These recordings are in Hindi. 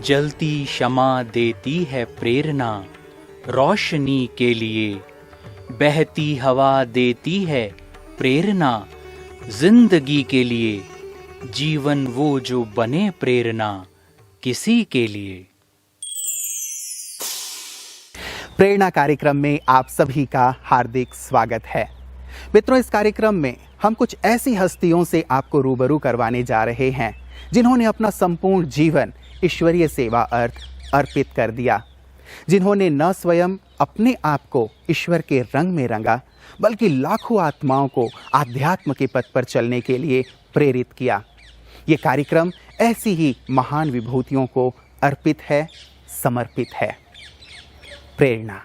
जलती क्षमा देती है प्रेरणा रोशनी के लिए, बहती हवा देती है प्रेरणा जिंदगी के लिए, जीवन वो जो बने प्रेरणा किसी के लिए। प्रेरणा कार्यक्रम में आप सभी का हार्दिक स्वागत है। मित्रों, इस कार्यक्रम में हम कुछ ऐसी हस्तियों से आपको रूबरू करवाने जा रहे हैं जिन्होंने अपना संपूर्ण जीवन ईश्वरीय सेवा अर्थ अर्पित कर दिया, जिन्होंने न स्वयं अपने आप को ईश्वर के रंग में रंगा, बल्कि लाखों आत्माओं को आध्यात्म के पथ पर चलने के लिए प्रेरित किया। ये कार्यक्रम ऐसी ही महान विभूतियों को अर्पित है, समर्पित है। प्रेरणा।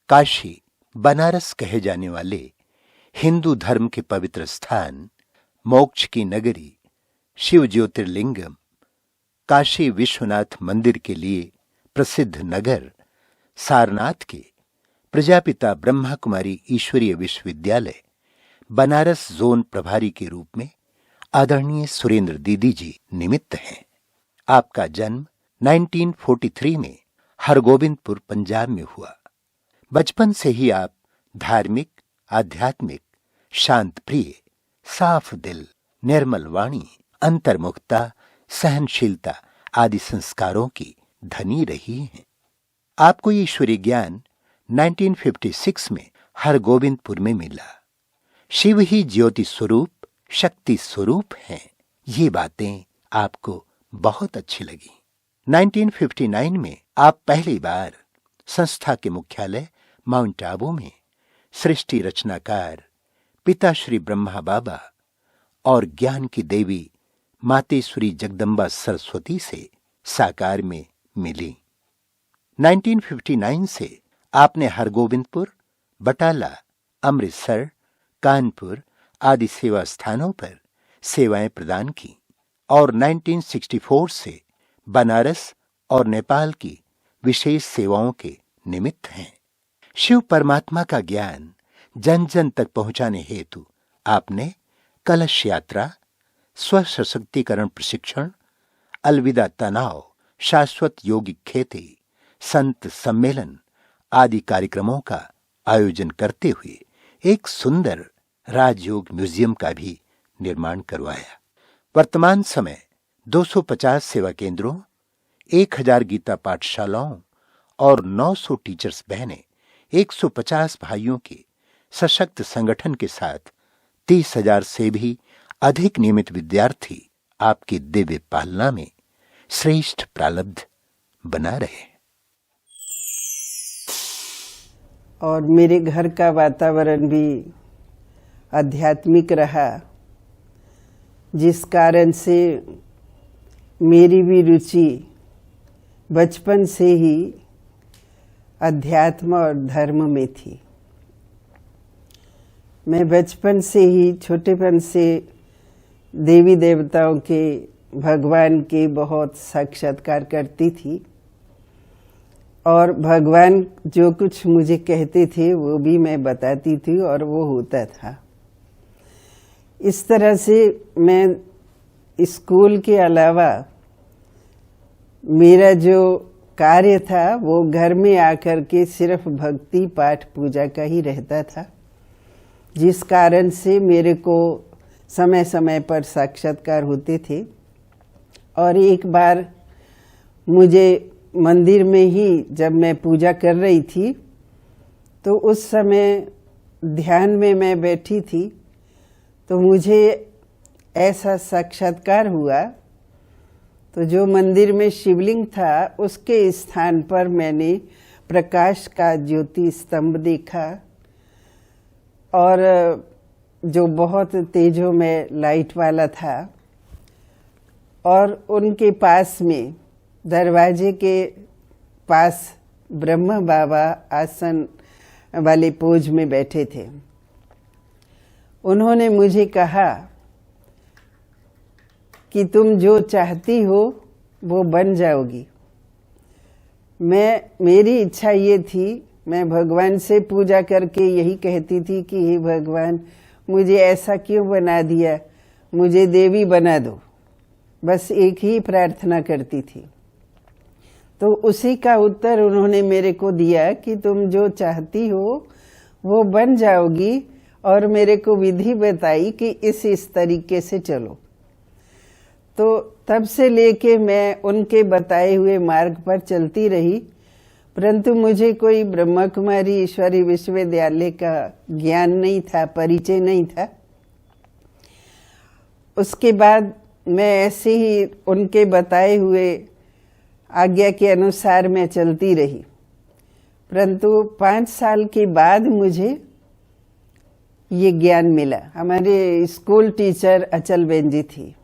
काशी, बनारस कहे जाने वाले हिंदू धर्म के पवित्र स्थान, मोक्ष की नगरी, शिव ज्योतिर्लिंगम, काशी विश्वनाथ मंदिर के लिए प्रसिद्ध नगर, सारनाथ के प्रजापिता ब्रह्मा कुमारी ईश्वरीय विश्वविद्यालय, बनारस जोन प्रभारी के रूप में आदरणीय सुरेंद्र दीदी जी निमित्त हैं। आपका जन्म 1943 में हरगोबिंदपुर, पंजाब में हुआ। बचपन से ही आप धार्मिक, आध्यात्मिक, शांत प्रिय, साफ दिल, निर्मल वाणी, अंतर्मुखता, सहनशीलता आदि संस्कारों की धनी रही हैं। आपको ईश्वरीय ज्ञान 1956 में हरगोबिंदपुर में मिला। शिव ही ज्योति स्वरूप, शक्ति स्वरूप हैं, ये बातें आपको बहुत अच्छी लगी। 1959 में आप पहली बार संस्था के मुख्यालय माउंट आबू में सृष्टि रचनाकार पिता श्री ब्रह्मा बाबा और ज्ञान की देवी मातेश्वरी जगदम्बा सरस्वती से साकार में मिली। 1959 से आपने हरगोबिंदपुर, बटाला, अमृतसर, कानपुर आदि सेवा स्थानों पर सेवाएं प्रदान की और 1964 से बनारस और नेपाल की विशेष सेवाओं के निमित्त हैं। शिव परमात्मा का ज्ञान जन जन तक पहुंचाने हेतु आपने कलश यात्रा, स्व सशक्तिकरण प्रशिक्षण, अलविदा तनाव, शाश्वत योगिक खेती, संत सम्मेलन आदि कार्यक्रमों का आयोजन करते हुए एक सुंदर राजयोग म्यूजियम का भी निर्माण करवाया। वर्तमान समय 250 सेवा केंद्रों, 1000 गीता पाठशालाओं और 900 टीचर्स बहनें, 150 भाइयों के सशक्त संगठन के साथ 30,000 से भी अधिक नियमित विद्यार्थी आपकी दिव्य पालना में श्रेष्ठ प्रारब्ध बना रहे। और मेरे घर का वातावरण भी आध्यात्मिक रहा, जिस कारण से मेरी भी रुचि बचपन से ही अध्यात्म और धर्म में थी। मैं बचपन से ही, छोटेपन से देवी देवताओं के, भगवान के बहुत साक्षात्कार करती थी और भगवान जो कुछ मुझे कहते थे वो भी मैं बताती थी और वो होता था। इस तरह से मैं स्कूल के अलावा मेरा जो कार्य था वो घर में आकर के सिर्फ भक्ति पाठ पूजा का ही रहता था, जिस कारण से मेरे को समय समय पर साक्षात्कार होते थे। और एक बार मुझे मंदिर में ही जब मैं पूजा कर रही थी तो उस समय ध्यान में मैं बैठी थी, तो मुझे ऐसा साक्षात्कार हुआ। तो जो मंदिर में शिवलिंग था उसके स्थान पर मैंने प्रकाश का ज्योति स्तंभ देखा और जो बहुत तेजों में लाइट वाला था, और उनके पास में दरवाजे के पास ब्रह्मा बाबा आसन वाले पोज में बैठे थे। उन्होंने मुझे कहा कि तुम जो चाहती हो वो बन जाओगी। मेरी इच्छा ये थी, मैं भगवान से पूजा करके यही कहती थी कि हे भगवान, मुझे ऐसा क्यों बना दिया, मुझे देवी बना दो। बस एक ही प्रार्थना करती थी। तो उसी का उत्तर उन्होंने मेरे को दिया कि तुम जो चाहती हो वो बन जाओगी, और मेरे को विधि बताई कि इस तरीके से चलो। तो तब से लेके मैं उनके बताए हुए मार्ग पर चलती रही, परंतु मुझे कोई ब्रह्मा कुमारी ईश्वरी विश्वविद्यालय का ज्ञान नहीं था, परिचय नहीं था। उसके बाद मैं ऐसे ही उनके बताए हुए आज्ञा के अनुसार मैं चलती रही, परंतु 5 साल के बाद मुझे ये ज्ञान मिला। हमारे स्कूल टीचर अचल बेन जी थी,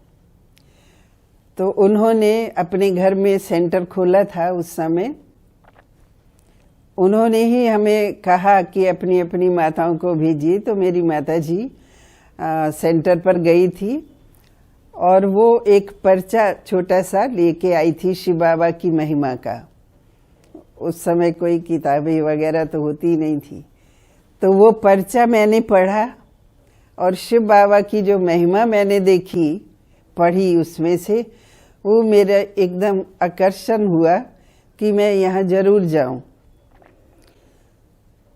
तो उन्होंने अपने घर में सेंटर खोला था उस समय। उन्होंने ही हमें कहा कि अपनी अपनी माताओं को भेजिए। तो मेरी माता जी सेंटर पर गई थी और वो एक पर्चा छोटा सा लेके आई थी शिव बाबा की महिमा का। उस समय कोई किताबें वगैरह तो होती नहीं थी, तो वो पर्चा मैंने पढ़ा और शिव बाबा की जो महिमा मैंने देखी, पढ़ी, उसमें से वो मेरा एकदम आकर्षण हुआ कि मैं यहाँ जरूर जाऊं।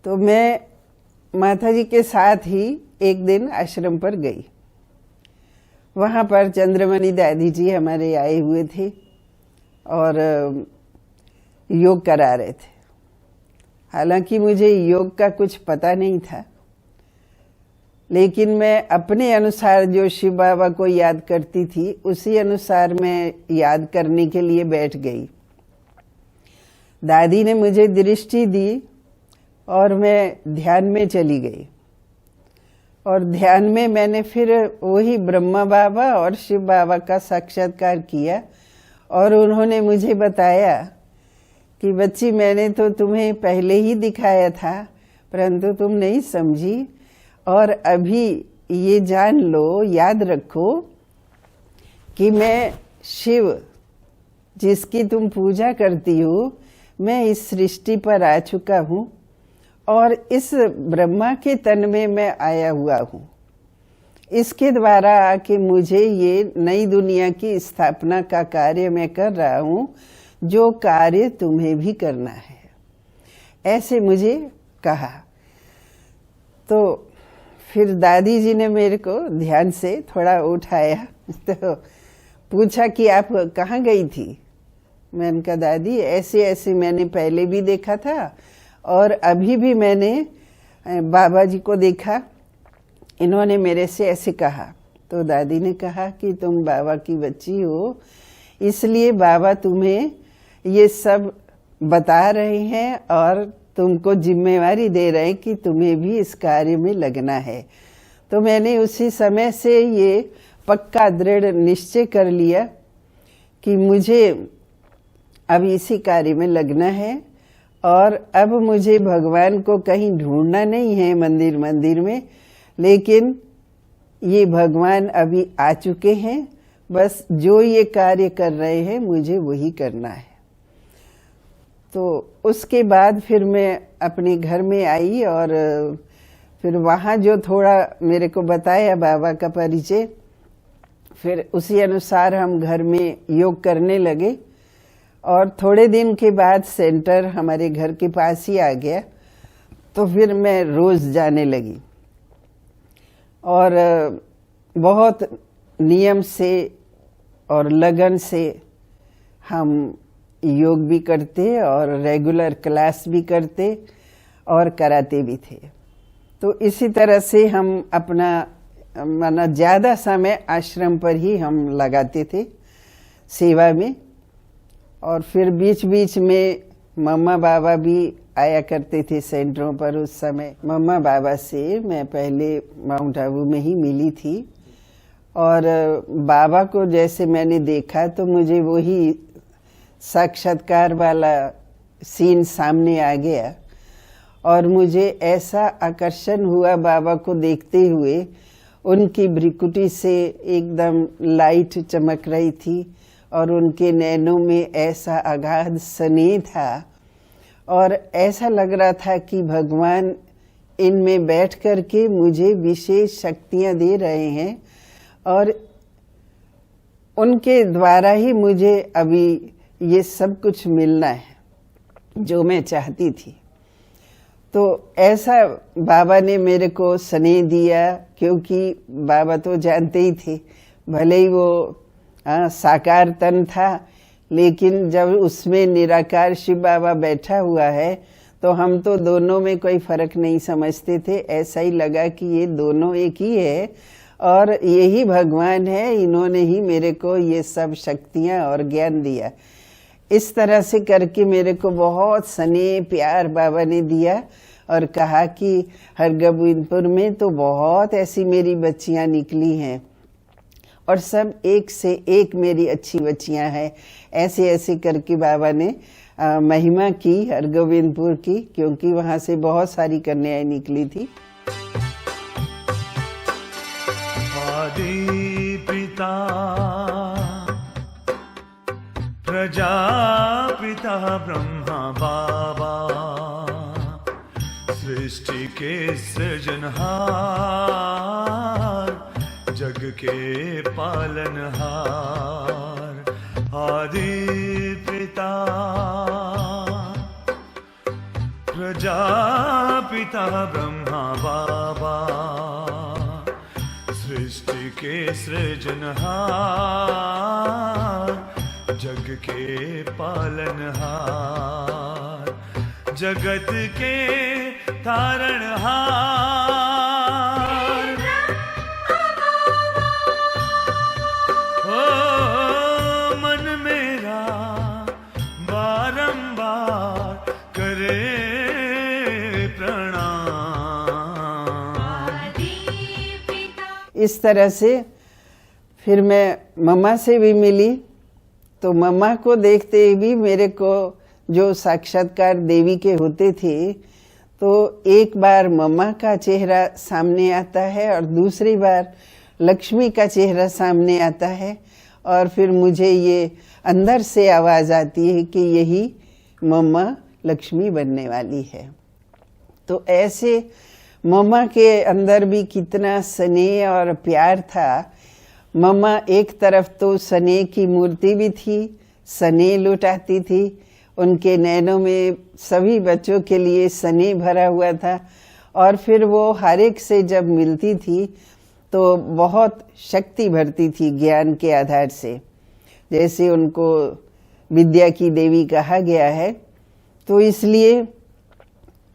तो मैं माता जी के साथ ही एक दिन आश्रम पर गई। वहाँ पर चंद्रमणि दादी जी हमारे आए हुए थे और योग करा रहे थे। हालांकि मुझे योग का कुछ पता नहीं था, लेकिन मैं अपने अनुसार जो शिव बाबा को याद करती थी उसी अनुसार मैं याद करने के लिए बैठ गई। दादी ने मुझे दृष्टि दी और मैं ध्यान में चली गई, और ध्यान में मैंने फिर वही ब्रह्मा बाबा और शिव बाबा का साक्षात्कार किया। और उन्होंने मुझे बताया कि बच्ची, मैंने तो तुम्हें पहले ही दिखाया था, परंतु तुम नहीं समझी, और अभी ये जान लो, याद रखो कि मैं शिव, जिसकी तुम पूजा करती हो, मैं इस सृष्टि पर आ चुका हूँ और इस ब्रह्मा के तन में मैं आया हुआ हूँ। इसके द्वारा आके मुझे ये नई दुनिया की स्थापना का कार्य मैं कर रहा हूँ, जो कार्य तुम्हें भी करना है। ऐसे मुझे कहा। तो फिर दादी जी ने मेरे को ध्यान से थोड़ा उठाया, तो पूछा कि आप कहाँ गई थी। मैंने कहा दादी ऐसे ऐसे मैंने पहले भी देखा था और अभी भी मैंने बाबा जी को देखा, इन्होंने मेरे से ऐसे कहा। तो दादी ने कहा कि तुम बाबा की बच्ची हो, इसलिए बाबा तुम्हें ये सब बता रहे हैं और तुमको जिम्मेवारी दे रहे हैं कि तुम्हें भी इस कार्य में लगना है। तो मैंने उसी समय से ये पक्का दृढ़ निश्चय कर लिया कि मुझे अब इसी कार्य में लगना है, और अब मुझे भगवान को कहीं ढूंढना नहीं है मंदिर मंदिर में, लेकिन ये भगवान अभी आ चुके हैं, बस जो ये कार्य कर रहे हैं मुझे वही करना है। तो उसके बाद फिर मैं अपने घर में आई और फिर वहाँ जो थोड़ा मेरे को बताया बाबा का परिचय, फिर उसी अनुसार हम घर में योग करने लगे। और थोड़े दिन के बाद सेंटर हमारे घर के पास ही आ गया, तो फिर मैं रोज जाने लगी और बहुत नियम से और लगन से हम योग भी करते और रेगुलर क्लास भी करते और कराते भी थे। तो इसी तरह से हम अपना माना ज़्यादा समय आश्रम पर ही हम लगाते थे सेवा में। और फिर बीच बीच में मम्मा बाबा भी आया करते थे सेंटरों पर। उस समय मम्मा बाबा से मैं पहले माउंट आबू में ही मिली थी और बाबा को जैसे मैंने देखा तो मुझे वही साक्षात्कार वाला सीन सामने आ गया और मुझे ऐसा आकर्षण हुआ बाबा को देखते हुए। उनकी भ्रिकुटी से एकदम लाइट चमक रही थी और उनके नैनों में ऐसा अगाध स्नेह था और ऐसा लग रहा था कि भगवान इनमें बैठ कर के मुझे विशेष शक्तियां दे रहे हैं और उनके द्वारा ही मुझे अभी ये सब कुछ मिलना है जो मैं चाहती थी। तो ऐसा बाबा ने मेरे को स्नेह दिया, क्योंकि बाबा तो जानते ही थे, भले ही वो साकार तन था, लेकिन जब उसमें निराकार शिव बाबा बैठा हुआ है तो हम तो दोनों में कोई फर्क नहीं समझते थे। ऐसा ही लगा कि ये दोनों एक ही है और यही भगवान है, इन्होंने ही मेरे को ये सब शक्तियां और ज्ञान दिया। इस तरह से करके मेरे को बहुत स्नेह प्यार बाबा ने दिया और कहा कि हरगोबिंदपुर में तो बहुत ऐसी मेरी बच्चियां निकली हैं और सब एक से एक मेरी अच्छी बच्चियां हैं। ऐसे ऐसे करके बाबा ने महिमा की हरगोबिंदपुर की, क्योंकि वहां से बहुत सारी कन्याएं निकली थी। आदि पिता प्रजापिता ब्रह्मा बाबा, सृष्टि के सृजनहार, जग के पालनहार। आदि पिता प्रजापिता ब्रह्मा बाबा, सृष्टि के सृजनहार, जग के पालनहार, जगत के तारणहार। ओ मन मेरा बारंबार करे प्रणाम। इस तरह से फिर मैं मम्मा से भी मिली, तो मम्मा को देखते भी मेरे को जो साक्षात्कार देवी के होते थे, तो एक बार मम्मा का चेहरा सामने आता है और दूसरी बार लक्ष्मी का चेहरा सामने आता है और फिर मुझे ये अंदर से आवाज आती है कि यही मम्मा लक्ष्मी बनने वाली है। तो ऐसे मम्मा के अंदर भी कितना स्नेह और प्यार था। मम्मा एक तरफ तो स्नेह की मूर्ति भी थी, स्नेह लुटाती थी, उनके नैनों में सभी बच्चों के लिए स्नेह भरा हुआ था और फिर वो हर एक से जब मिलती थी तो बहुत शक्ति भरती थी ज्ञान के आधार से। जैसे उनको विद्या की देवी कहा गया है, तो इसलिए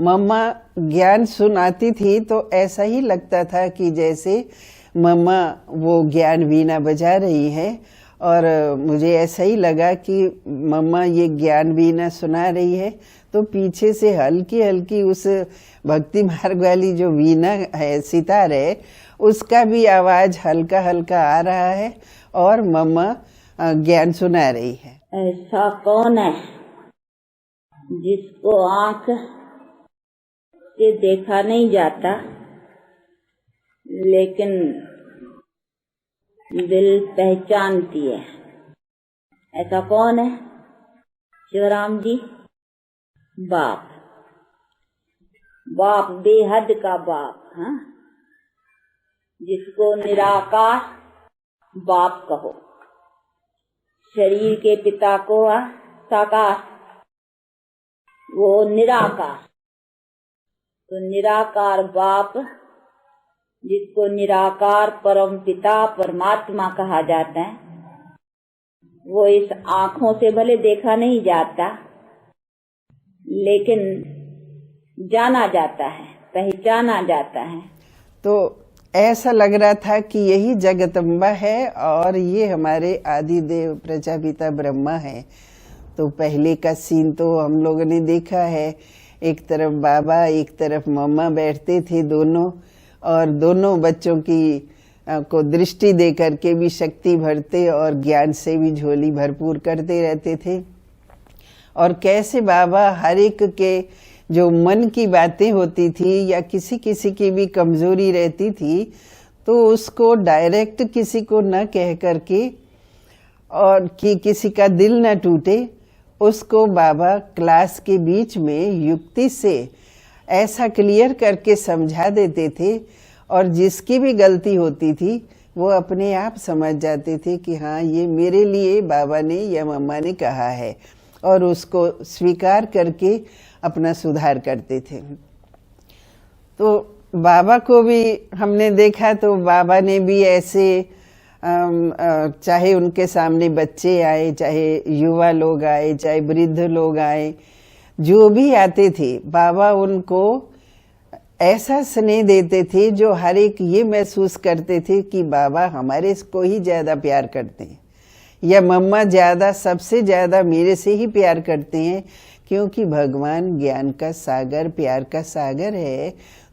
मम्मा ज्ञान सुनाती थी तो ऐसा ही लगता था कि जैसे मम्मा वो ज्ञान वीणा बजा रही है और मुझे ऐसा ही लगा कि मम्मा ये ज्ञान वीणा सुना रही है तो पीछे से हल्की हल्की उस भक्ति मार्ग वाली जो वीणा है, सितार है, उसका भी आवाज हल्का हल्का आ रहा है और मम्मा ज्ञान सुना रही है। ऐसा कौन है जिसको आंख से देखा नहीं जाता लेकिन दिल पहचानती है। ऐसा कौन है शिवराम जी? बाप, बाप बेहद का बाप, हाँ, जिसको निराकार बाप कहो। शरीर के पिता को साकार, वो निराकार। तो निराकार बाप, जिसको निराकार परम पिता परमात्मा कहा जाता है, वो इस आँखों से भले देखा नहीं जाता, लेकिन जाना जाता है, पहचाना जाता है। तो ऐसा लग रहा था कि यही जगदम्बा है और ये हमारे आदिदेव प्रजापिता ब्रह्मा है। तो पहले का सीन तो हम लोगों ने देखा है, एक तरफ बाबा एक तरफ मम्मा बैठते थे दोनों, और दोनों बच्चों की को दृष्टि दे करके भी शक्ति भरते और ज्ञान से भी झोली भरपूर करते रहते थे। और कैसे बाबा हर एक के जो मन की बातें होती थी या किसी किसी की भी कमजोरी रहती थी, तो उसको डायरेक्ट किसी को न कह करके और कि किसी का दिल न टूटे, उसको बाबा क्लास के बीच में युक्ति से ऐसा क्लियर करके समझा देते थे, और जिसकी भी गलती होती थी वो अपने आप समझ जाते थे कि हाँ ये मेरे लिए बाबा ने या मम्मा ने कहा है, और उसको स्वीकार करके अपना सुधार करते थे। तो बाबा को भी हमने देखा, तो बाबा ने भी ऐसे चाहे उनके सामने बच्चे आए, चाहे युवा लोग आए, चाहे वृद्ध लोग आए, जो भी आते थे, बाबा उनको ऐसा स्नेह देते थे जो हर एक ये महसूस करते थे कि बाबा हमारे को ही ज्यादा प्यार करते हैं, या मम्मा ज्यादा, सबसे ज्यादा मेरे से ही प्यार करते हैं, क्योंकि भगवान ज्ञान का सागर, प्यार का सागर है,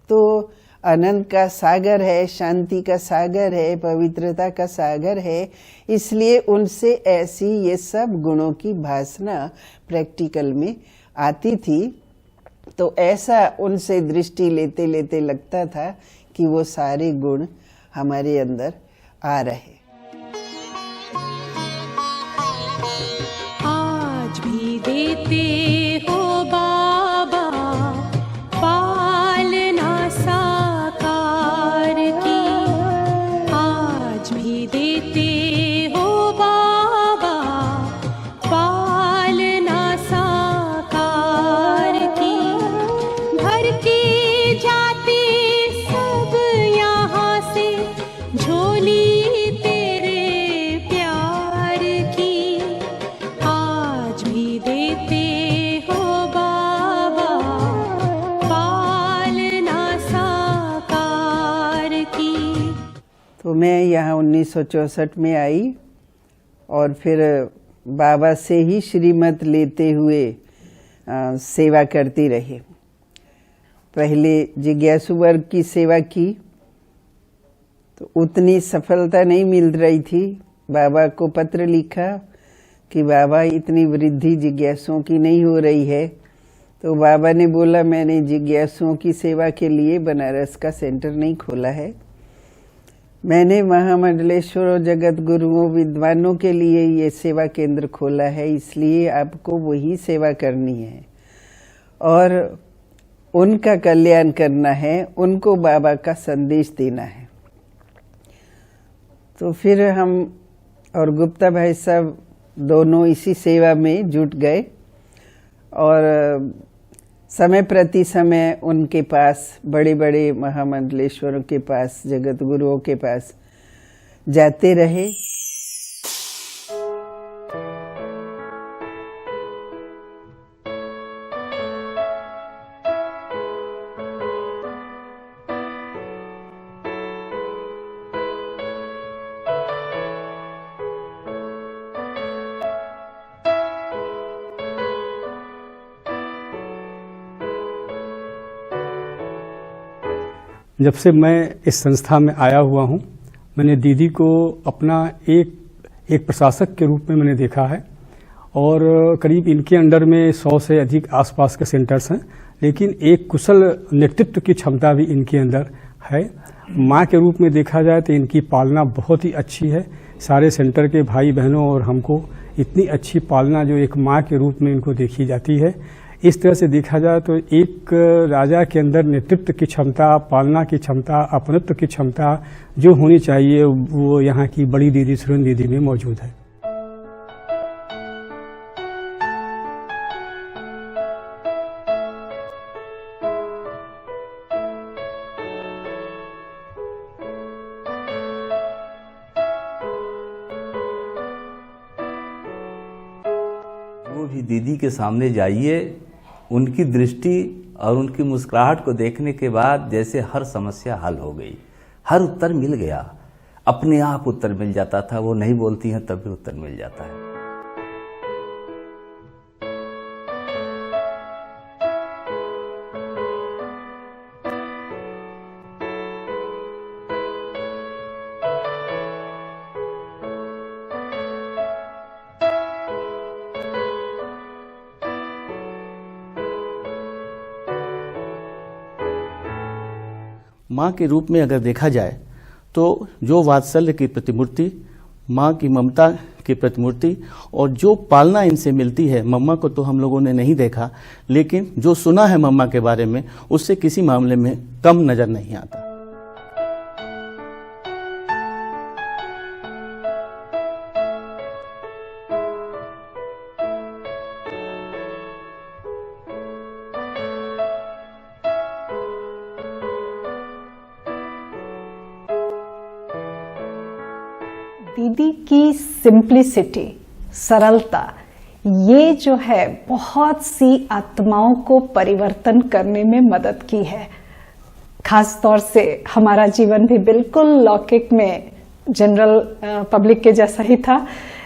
तो अनंत का सागर है, शांति का सागर है, पवित्रता का सागर है। इसलिए उनसे ऐसी ये सब गुणों की भासना प्रैक्टिकल में आती थी। तो ऐसा उनसे दृष्टि लेते लेते लगता था कि वो सारे गुण हमारे अंदर आ रहे। आज भी देते हो बाबा पालना साकार की, आज भी देते हो बाबा पालना साकार की। भर के जाते सब यहाँ से झोली तेरे प्यार की, आज भी देते हो बाबा पालना साकार की। तो मैं यहाँ 1964 में आई और फिर बाबा से ही श्रीमत लेते हुए सेवा करती रही। पहले जिज्ञासु वर्ग की सेवा की, तो उतनी सफलता नहीं मिल रही थी। बाबा को पत्र लिखा कि बाबा इतनी वृद्धि जिज्ञासुओं की नहीं हो रही है। तो बाबा ने बोला मैंने जिज्ञासुओं की सेवा के लिए बनारस का सेंटर नहीं खोला है, मैंने महामंडलेश्वर और जगत गुरुओं विद्वानों के लिए ये सेवा केंद्र खोला है, इसलिए आपको वही सेवा करनी है और उनका कल्याण करना है, उनको बाबा का संदेश देना है। तो फिर हम और गुप्ता भाई साहब दोनों इसी सेवा में जुट गए और समय प्रति समय उनके पास, बड़े बड़े महामंडलेश्वरों के पास, जगत गुरुओं के पास जाते रहे। जब से मैं इस संस्था में आया हुआ हूँ, मैंने दीदी को अपना एक प्रशासक के रूप में मैंने देखा है और करीब इनके अंडर में 100 से अधिक आसपास के सेंटर्स हैं, लेकिन एक कुशल नेतृत्व की क्षमता भी इनके अंदर है माँ के रूप में देखा जाए तो इनकी पालना बहुत ही अच्छी है। सारे सेंटर के भाई बहनों और हमको इतनी अच्छी पालना जो एक माँ के रूप में इनको देखी जाती है। इस तरह से देखा जाए तो एक राजा के अंदर नेतृत्व की क्षमता, पालना की क्षमता, अपनत्व की क्षमता जो होनी चाहिए वो यहाँ की बड़ी दीदी सुरन दीदी में मौजूद है। वो भी दीदी के सामने जाइए, उनकी दृष्टि और उनकी मुस्कुराहट को देखने के बाद जैसे हर समस्या हल हो गई, हर उत्तर मिल गया। अपने आप उत्तर मिल जाता था, वो नहीं बोलती हैं तब भी उत्तर मिल जाता है। माँ के रूप में अगर देखा जाए तो जो वात्सल्य की प्रतिमूर्ति, माँ की ममता की प्रतिमूर्ति और जो पालना इनसे मिलती है, मम्मा को तो हम लोगों ने नहीं देखा, लेकिन जो सुना है मम्मा के बारे में उससे किसी मामले में कम नजर नहीं आता। दीदी की सिंप्लिसिटी, सरलता, ये जो है बहुत सी आत्माओं को परिवर्तन करने में मदद की है। खास तौर से हमारा जीवन भी बिल्कुल लौकिक में जनरल पब्लिक के जैसा ही था,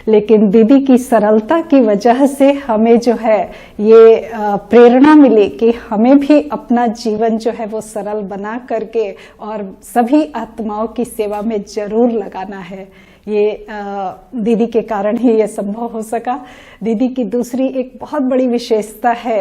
लेकिन दीदी की सरलता की वजह से हमें जो है ये प्रेरणा मिली कि हमें भी अपना जीवन जो है वो सरल बना करके और सभी आत्माओं की सेवा में जरूर लगाना है। ये दीदी के कारण ही ये संभव हो सका। दीदी की दूसरी एक बहुत बड़ी विशेषता है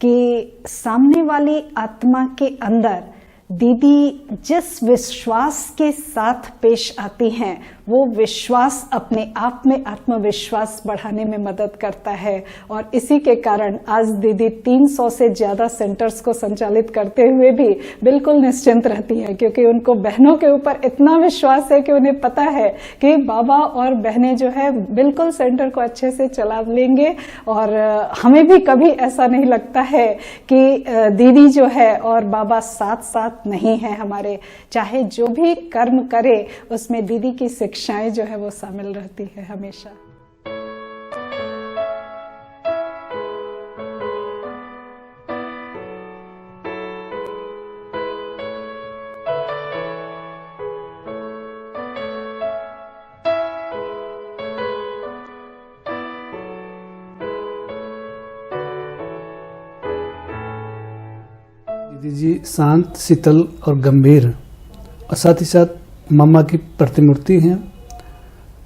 कि सामने वाली आत्मा के अंदर दीदी जिस विश्वास के साथ पेश आती हैं वो विश्वास अपने आप में आत्मविश्वास बढ़ाने में मदद करता है। और इसी के कारण आज दीदी 300 से ज्यादा सेंटर्स को संचालित करते हुए भी बिल्कुल निश्चिंत रहती है, क्योंकि उनको बहनों के ऊपर इतना विश्वास है कि उन्हें पता है कि बाबा और बहनें जो है बिल्कुल सेंटर को अच्छे से चला लेंगे। और हमें भी कभी ऐसा नहीं लगता है कि दीदी जो है और बाबा साथ साथ नहीं है हमारे। चाहे जो भी कर्म करे उसमें दीदी की शिक्षाएं जो है वो शामिल रहती है हमेशा। दीदी जी शांत, शीतल और गंभीर और साथ ही साथ मम्मा की प्रतिमूर्ति हैं।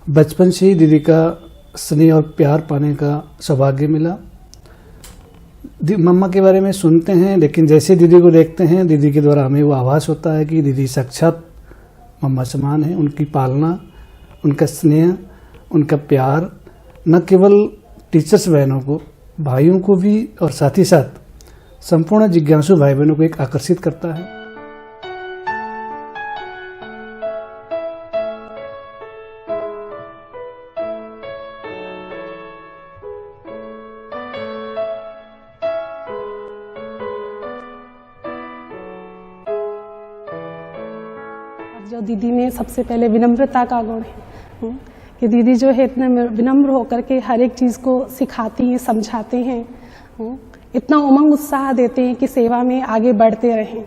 बचपन से ही दीदी का स्नेह और प्यार पाने का सौभाग्य मिला। मम्मा के बारे में सुनते हैं, लेकिन जैसे दीदी को देखते हैं दीदी के द्वारा हमें वो आभास होता है कि दीदी साक्षात मम्मा समान है। उनकी पालना, उनका स्नेह, उनका प्यार न केवल टीचर्स बहनों को, भाइयों को भी और साथ ही साथ संपूर्ण जिज्ञासु भाई बहनों को एक आकर्षित करता है। जो दीदी में सबसे पहले विनम्रता का गुण है कि दीदी जो है इतना विनम्र होकर के हर एक चीज़ को सिखाती हैं, समझाते हैं, इतना उमंग उत्साह देते हैं कि सेवा में आगे बढ़ते रहें।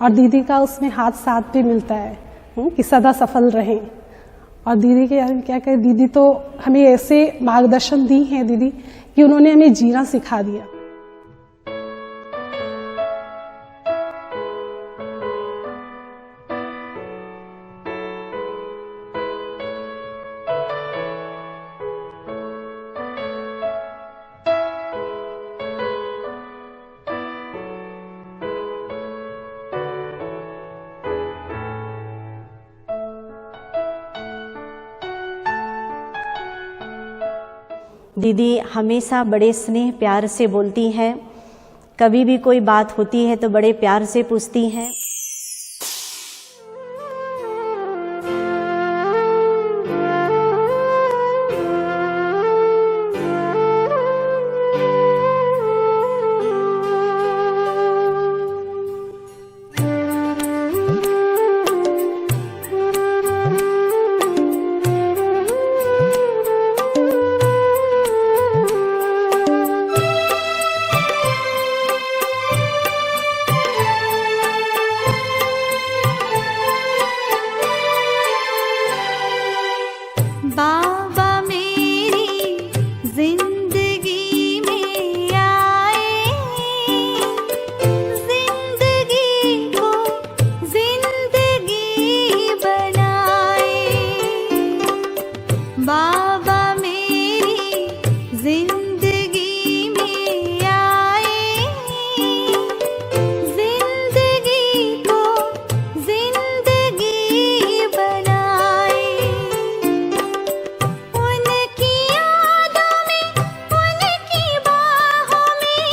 और दीदी का उसमें हाथ साथ भी मिलता है कि सदा सफल रहें। और दीदी के क्या कहें, दीदी तो हमें ऐसे मार्गदर्शन दी हैं दीदी कि उन्होंने हमें जीना सिखा दिया। दीदी हमेशा बड़े स्नेह प्यार से बोलती हैं, कभी भी कोई बात होती है तो बड़े प्यार से पूछती हैं। बाबा मेरी जिंदगी में आए, जिंदगी को जिंदगी बनाए। बाबा मेरी जिंदगी में आए, जिंदगी को जिंदगी बनाए। उनकी यादों में, उनकी बाहों में,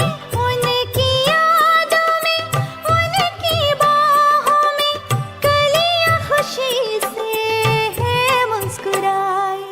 उनकी यादों में, उनकी बाहों में कलियां खुशी से है मुस्कुराई।